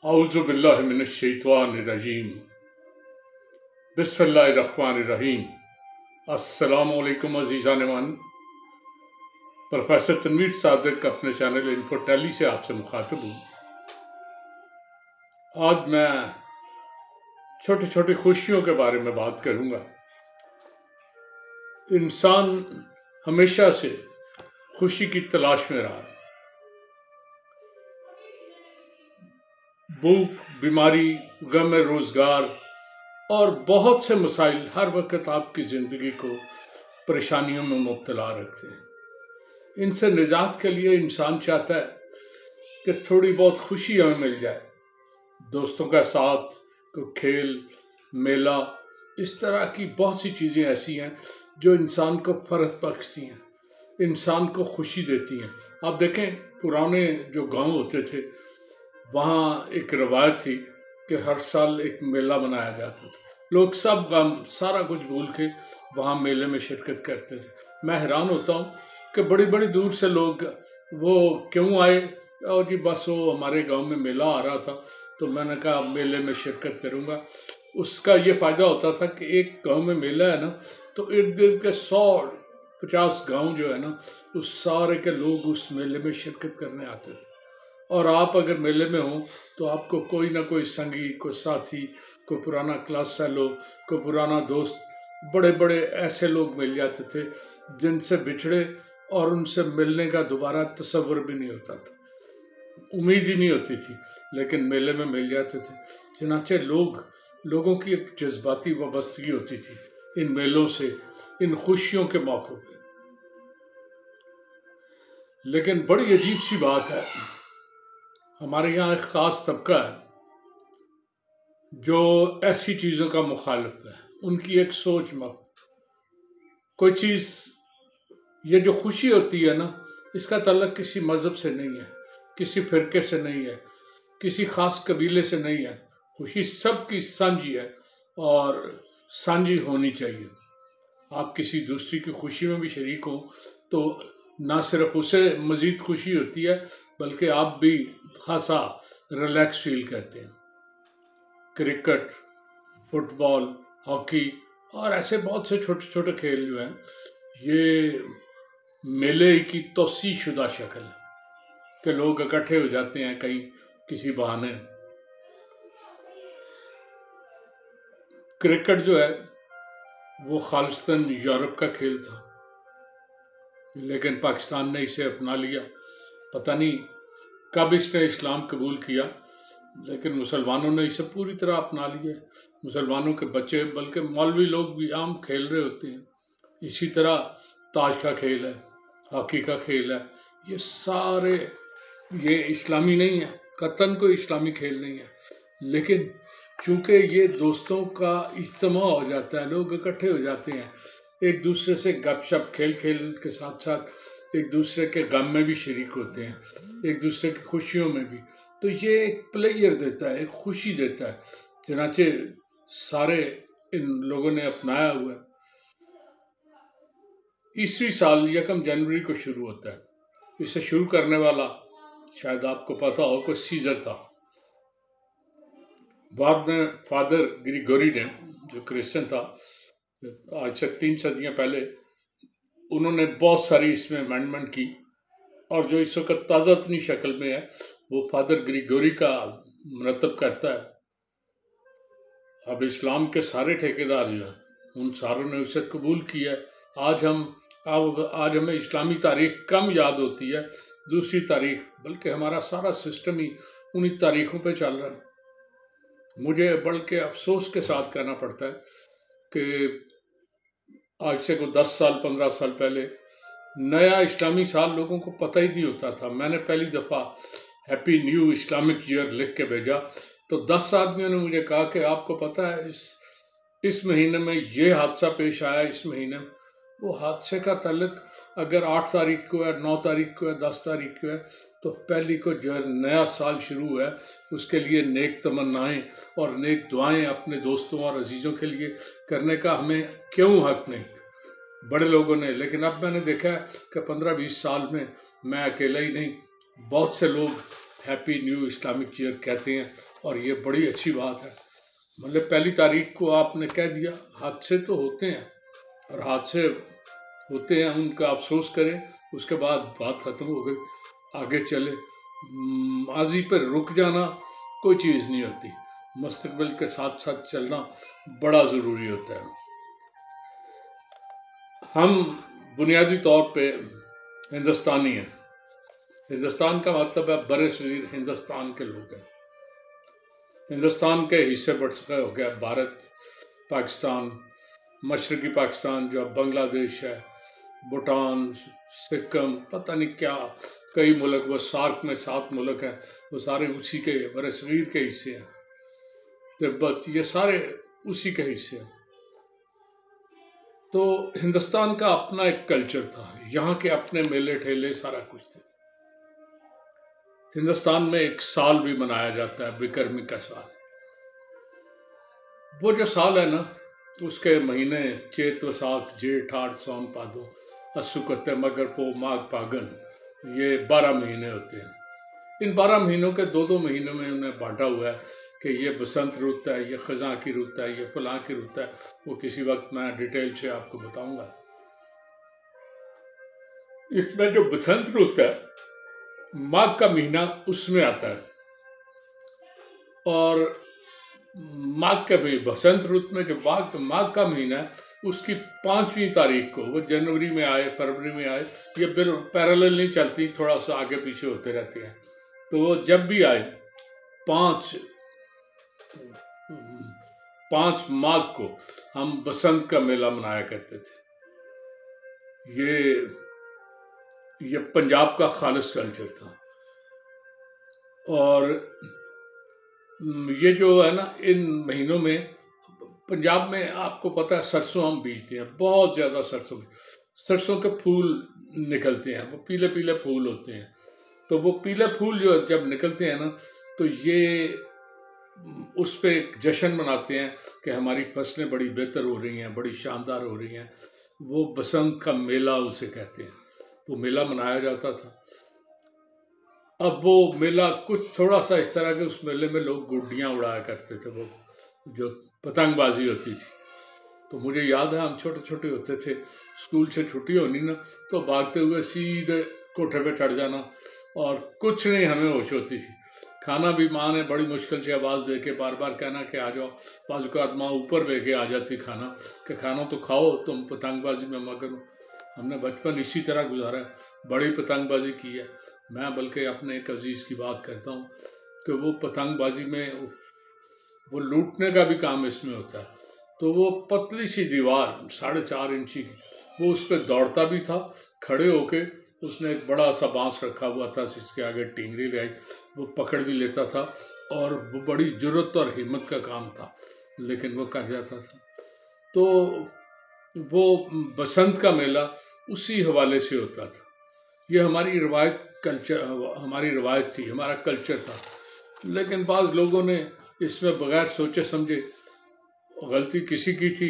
औज़ु बिल्लाहि मिनश शैतानिर रजीम। बिस्मिल्लाहिर रहमानिर रहीम। अस्सलामु अलैकुम अज़ीज़ान मान। प्रोफेसर तनवीर सादिक अपने चैनल इन्फोटेली से आपसे मुखातिब हूँ। आज मैं छोटी छोटी खुशियों के बारे में बात करूँगा। इंसान हमेशा से खुशी की तलाश में रहा। भूख, बीमारी, गम रोज़गार और बहुत से मसाइल हर वक्त आपकी ज़िंदगी को परेशानियों में मुब्तला रखते हैं। इनसे निजात के लिए इंसान चाहता है कि थोड़ी बहुत खुशी हमें मिल जाए। दोस्तों का साथ, कोई खेल, मेला, इस तरह की बहुत सी चीज़ें ऐसी हैं जो इंसान को फ़र्ज बख्शती हैं, इंसान को खुशी देती हैं। आप देखें, पुराने जो गांव होते थे वहाँ एक रवायत थी कि हर साल एक मेला मनाया जाता था। लोग सब गम सारा कुछ भूल के वहाँ मेले में शिरकत करते थे। मैं हैरान होता हूँ कि बड़ी बड़ी दूर से लोग वो क्यों आए। और जी बस वो हमारे गांव में मेला आ रहा था तो मैंने कहा मेले में शिरकत करूँगा। उसका ये फ़ायदा होता था कि एक गांव में मेला है ना, तो इर्द गिर्द के 150 गांव जो है ना, उस सारे के लोग उस मेले में शिरकत करने आते थे। और आप अगर मेले में हो तो आपको कोई ना कोई संगी, कोई साथी, कोई पुराना क्लास फेलो, कोई पुराना दोस्त, बड़े बड़े ऐसे लोग मिल जाते थे जिनसे बिछड़े और उनसे मिलने का दोबारा तसव्वुर भी नहीं होता था, उम्मीद ही नहीं होती थी, लेकिन मेले में मिल जाते थे। चनाचे लोगों की एक जज्बाती वाबस्तगी होती थी इन मेलों से, इन खुशियों के मौक़ों पे। लेकिन बड़ी अजीब सी बात है, हमारे यहाँ एक ख़ास तबका है जो ऐसी चीज़ों का मुखालिफ है। उनकी एक सोच मत, कोई चीज़, ये जो खुशी होती है ना, इसका ताल्लुक किसी मज़हब से नहीं है, किसी फ़िरके से नहीं है, किसी ख़ास कबीले से नहीं है। खुशी सबकी साझी है और साझी होनी चाहिए। आप किसी दूसरी की खुशी में भी शरीक हो तो ना सिर्फ उसे मज़ीद खुशी होती है बल्कि आप भी खासा रिलैक्स फील करते हैं। क्रिकेट, फुटबॉल, हॉकी और ऐसे बहुत से छोटे छोटे खेल जो हैं, ये मेले की तोसी शुदा शक्ल है कि लोग इकट्ठे हो जाते हैं कहीं किसी बहाने। क्रिकेट जो है वो खालिस्तान यूरोप का खेल था, लेकिन पाकिस्तान ने इसे अपना लिया। पता नहीं कब इसने इस्लाम कबूल किया, लेकिन मुसलमानों ने इसे पूरी तरह अपना लिया। मुसलमानों के बच्चे, बल्कि मौलवी लोग भी आम खेल रहे होते हैं। इसी तरह ताश का खेल है, हॉकी का खेल है, ये सारे ये इस्लामी नहीं है, कतन कोई इस्लामी खेल नहीं है, लेकिन चूँकि ये दोस्तों का इज्तिमा हो जाता है, लोग इकट्ठे हो जाते हैं, एक दूसरे से गपशप, खेल के साथ साथ एक दूसरे के गम में भी शरीक होते हैं, एक दूसरे की खुशियों में भी। तो ये एक प्लेयर देता है, एक खुशी देता है। चनाचे सारे इन लोगों ने अपनाया हुआ है। ईस्वी साल 1 जनवरी को शुरू होता है। इसे शुरू करने वाला शायद आपको पता हो, कोई सीजर था। बाद में फादर ग्रिगोरी ने, जो क्रिश्चियन था, आज से 3 सदियाँ पहले, उन्होंने बहुत सारी इसमें अमेंडमेंट की और जो इस वक्त ताज़ा तनी शक्ल में है वो फादर ग्रिगोरी का मरतब करता है। अब इस्लाम के सारे ठेकेदार जो हैं उन सारों ने उसे कबूल किया है। आज हमें इस्लामी तारीख कम याद होती है, दूसरी तारीख, बल्कि हमारा सारा सिस्टम ही उन्हीं तारीखों पे चल रहा है। मुझे बल्कि अफसोस के साथ कहना पड़ता है कि आज से को 10 साल 15 साल पहले नया इस्लामी साल लोगों को पता ही नहीं होता था। मैंने पहली दफ़ा हैप्पी न्यू इस्लामिक ईयर लिख के भेजा तो 10 आदमियों ने मुझे कहा कि आपको पता है इस महीने में ये हादसा पेश आया, इस महीने में। वो हादसे का ताल्लुक अगर 8 तारीख को है, 9 तारीख को है, 10 तारीख को है, तो पहली को जो है नया साल शुरू है, उसके लिए नेक तमन्नाएं और नेक दुआएं अपने दोस्तों और अजीज़ों के लिए करने का हमें क्यों हक नहीं, बड़े लोगों ने। लेकिन अब मैंने देखा है कि 15-20 साल में मैं अकेला ही नहीं, बहुत से लोग हैप्पी न्यू इस्लामिक ईयर कहते हैं, और ये बड़ी अच्छी बात है। मतलब 1 तारीख को आपने कह दिया, हादसे तो होते हैं और हादसे होते हैं, उनका अफसोस करें, उसके बाद बात ख़त्म हो गई, आगे चले। माजी पर रुक जाना कोई चीज़ नहीं होती, मुस्तकबिल के साथ साथ चलना बड़ा ज़रूरी होता है। हम बुनियादी तौर पे हिंदुस्तानी हैं। हिंदुस्तान का मतलब है बरसगीर हिंदुस्तान के लोग हैं। हिंदुस्तान के हिस्से बढ़ सके हो गया भारत, पाकिस्तान, मशरकी पाकिस्तान जो बांग्लादेश है, भूटान, सिक्किम, पता नहीं क्या कई मुल्क, वो सार्क में 7 मुल्क हैं, वो सारे उसी के बरसगीर के हिस्से हैं। तिब्बत, ये सारे उसी के हिस्से हैं। तो हिंदुस्तान का अपना एक कल्चर था, यहाँ के अपने मेले ठेले सारा कुछ थे। हिंदुस्तान में एक साल भी मनाया जाता है, बिकरमी का साल। वो जो साल है ना, उसके महीने चेत, वैसाख, जेठ, हाड़, सौन, भादो, अस्सू, कत्ते, मगर, पो, माघ, फागन, ये 12 महीने होते हैं। इन 12 महीनों के 2-2 महीनों में उन्हें बांटा हुआ है कि ये बसंत रुत है, ये खज़ां की रुत है, ये फलां की रुत है। वो किसी वक्त मैं डिटेल से आपको बताऊंगा। इसमें जो बसंत रुत है, माघ का महीना उसमें आता है, और माघ के भी बसंत रुत में जो माघ का महीना है, उसकी 5वीं तारीख को, वो जनवरी में आए, फरवरी में आए, ये पैरेलल नहीं चलती, थोड़ा सा आगे पीछे होते रहते हैं। तो वो जब भी आए 5 माघ को हम बसंत का मेला मनाया करते थे। ये पंजाब का खालिस कल्चर था। और ये जो है ना, इन महीनों में पंजाब में आपको पता है सरसों हम बीजते हैं, बहुत ज़्यादा सरसों के फूल निकलते हैं, वो पीले पीले फूल होते हैं। तो वो पीले फूल जो जब निकलते हैं ना, तो ये उस पर एक जश्न मनाते हैं कि हमारी फसलें बड़ी बेहतर हो रही हैं, बड़ी शानदार हो रही हैं। वो बसंत का मेला उसे कहते हैं। वो मेला मनाया जाता था। अब वो मेला कुछ थोड़ा सा इस तरह के, उस मेले में लोग गुड्डियाँ उड़ाया करते थे, वो जो पतंगबाजी होती थी। तो मुझे याद है, हम छोटे छोटे होते थे, स्कूल से छुट्टी होनी ना, तो भागते हुए सीधे कोठे पे चढ़ जाना, और कुछ नहीं हमें होश होती थी। खाना भी माँ ने बड़ी मुश्किल से आवाज़ दे के बार बार कहना कि आ जाओ। बाजू का माँ ऊपर लेके आ जाती खाना, कि खाना तो खाओ, तुम पतंगबाजी में मगन हो। हमने बचपन इसी तरह गुजारा है, बड़ी पतंगबाजी की है। मैं बल्कि अपने एक अजीज़ की बात करता हूँ कि वो पतंगबाजी में वो लूटने का भी काम इसमें होता है। तो वो पतली सी दीवार 4.5 इंची की, वो उस पर दौड़ता भी था खड़े होके। उसने एक बड़ा सा बांस रखा हुआ था, जिसके आगे टींगरी लगाई, वो पकड़ भी लेता था, और वो बड़ी जुर्रत और हिम्मत का काम था, लेकिन वो कर जाता था। तो वो बसंत का मेला उसी हवाले से होता था। ये हमारी हमारी रवायत थी, हमारा कल्चर था। लेकिन बाज़ लोगों ने इसमें बगैर सोचे समझे गलती किसी की थी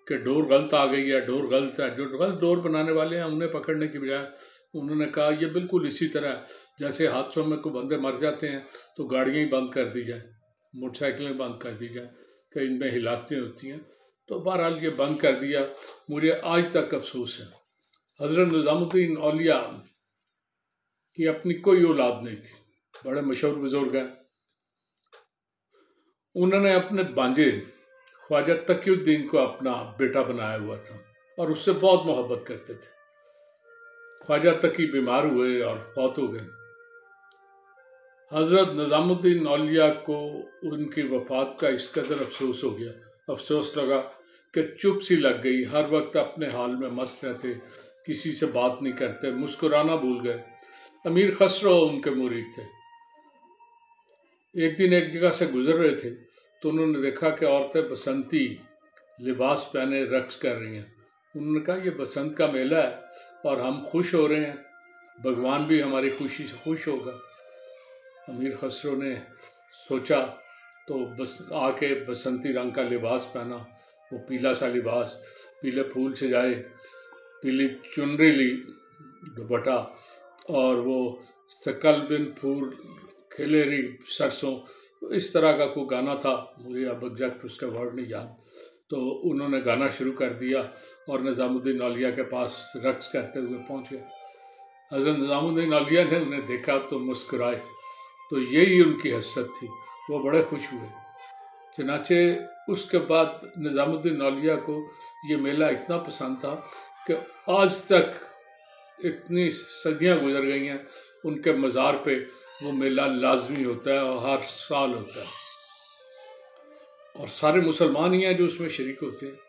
कि डोर गलत आ गई है, डोर गलत है। जो गलत डोर बनाने वाले हैं, उन्हें पकड़ने की बजाय उन्होंने कहा ये बिल्कुल इसी तरह जैसे हादसों में कोई बंदे मर जाते हैं तो गाड़ियाँ ही बंद कर दी जाए, मोटरसाइकिलें बंद कर दी जाए कि इनमें हिलातें होती हैं। तो बहरहाल ये बंद कर दिया। मुझे आज तक अफसोस है, हज़रत निज़ामुद्दीन औलिया की अपनी कोई औलाद नहीं थी, बड़े मशहूर बुजुर्ग हैं। उन्होंने अपने भांजे ख्वाजा तकीउद्दीन को अपना बेटा बनाया हुआ था, और उससे बहुत मोहब्बत करते थे। ख्वाजा तकी बीमार हुए और फौत हो गए। हज़रत निज़ामुद्दीन औलिया को उनकी वफ़ात का इस कदर अफसोस हो गया, अफसोस लगा कि चुप सी लग गई। हर वक्त अपने हाल में मस्त रहते, किसी से बात नहीं करते, मुस्कुराना भूल गए। अमीर खसरो उनके मुरीद थे। एक दिन एक जगह से गुजर रहे थे, तो उन्होंने देखा कि औरतें बसंती लिबास पहने रक्स कर रही हैं। उन्होंने कहा ये बसंत का मेला है और हम खुश हो रहे हैं, भगवान भी हमारी खुशी से खुश होगा। अमीर खसरो ने सोचा तो बस आके बसंती रंग का लिबास पहना, वो पीला सा लिबास, पीले फूल से जाए, पीली चुनरी ली, दुपट्टा, और वो सकल बिन फूल हिलेरी सरसों, इस तरह का कोई गाना था, मुझे अब एग्जैक्ट उसका वर्ड नहीं याद। तो उन्होंने गाना शुरू कर दिया और निज़ामुद्दीन औलिया के पास रक्स करते हुए पहुंच गए। हज़रत निज़ामुद्दीन औलिया ने उन्हें देखा तो मुस्कुराए, तो यही उनकी हसरत थी, वो बड़े खुश हुए। चनाचे उसके बाद निज़ामुद्दीन औलिया को ये मेला इतना पसंद था कि आज तक इतनी सदियां गुजर गई हैं, उनके मज़ार पे वो मेला लाजमी होता है और हर साल होता है, और सारे मुसलमान ही हैं जो उसमें शरीक होते हैं।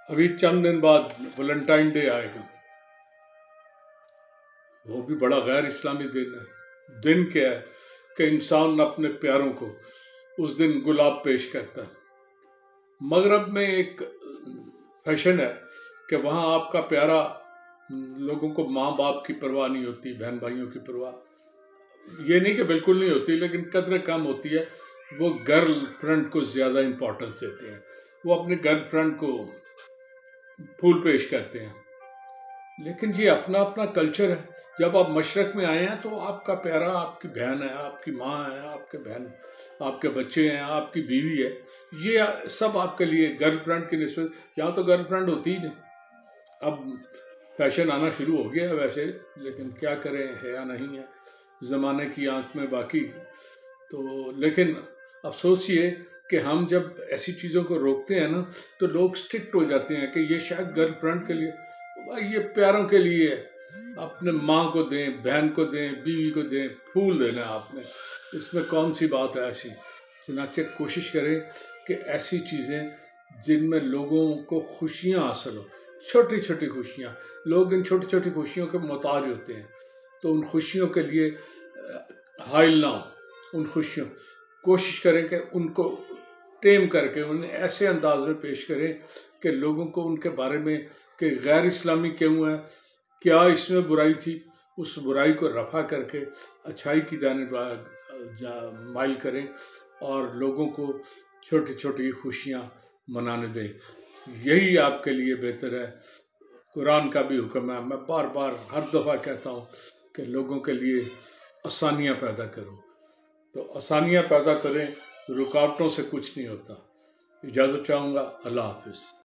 अभी चंद दिन बाद वैलेंटाइन डे आएगा, वो भी बड़ा गैर इस्लामी दिन है। दिन क्या है कि इंसान अपने प्यारों को उस दिन गुलाब पेश करता है। मगरब में एक फैशन है कि वहाँ आपका प्यारा, लोगों को माँ बाप की परवाह नहीं होती, बहन भाइयों की परवाह ये नहीं कि बिल्कुल नहीं होती, लेकिन कदर कम होती है। वो गर्लफ्रेंड को ज़्यादा इम्पोर्टेंस देते हैं, वो अपने गर्लफ्रेंड को फूल पेश करते हैं। लेकिन ये अपना अपना कल्चर है। जब आप मशरक़ में आए हैं तो आपका प्यारा आपकी बहन है, आपकी माँ है, आपके बहन, आपके बच्चे हैं, आपकी बीवी है, ये सब आपके लिए गर्लफ्रेंड की निस्बत। यहाँ तो गर्लफ्रेंड होती ही नहीं। अब फैशन आना शुरू हो गया है वैसे, लेकिन क्या करें, है या नहीं है, ज़माने की आंख में बाकी। तो लेकिन अफसोस ये कि हम जब ऐसी चीज़ों को रोकते हैं ना, तो लोग स्ट्रिक्ट हो जाते हैं कि ये शायद गर्लफ्रेंड के लिए, भाई ये प्यारों के लिए है। अपने माँ को दें, बहन को दें, बीवी को दें, फूल देना आपने, इसमें कौन सी बात है ऐसी। चनाचे कोशिश करें कि ऐसी चीज़ें जिनमें लोगों को खुशियाँ हासिल हो, छोटी छोटी खुशियाँ, लोग इन छोटी छोटी खुशियों के मोहताज होते हैं, तो उन खुशियों के लिए हाइल ना हो। उन खुशियों कोशिश करें कि उनको टेम करके उन्हें ऐसे अंदाज में पेश करें कि लोगों को उनके बारे में कि गैर इस्लामी क्यों है, क्या इसमें बुराई थी, उस बुराई को रफ़ा करके अच्छाई की जानिब माइल करें और लोगों को छोटी छोटी खुशियाँ मनाने दें। यही आपके लिए बेहतर है। कुरान का भी हुक्म है, मैं बार बार हर दफ़ा कहता हूँ कि लोगों के लिए आसानियाँ पैदा करो। तो आसानियाँ पैदा करें, रुकावटों से कुछ नहीं होता। इजाज़त चाहूँगा। अल्लाह हाफ़िज़।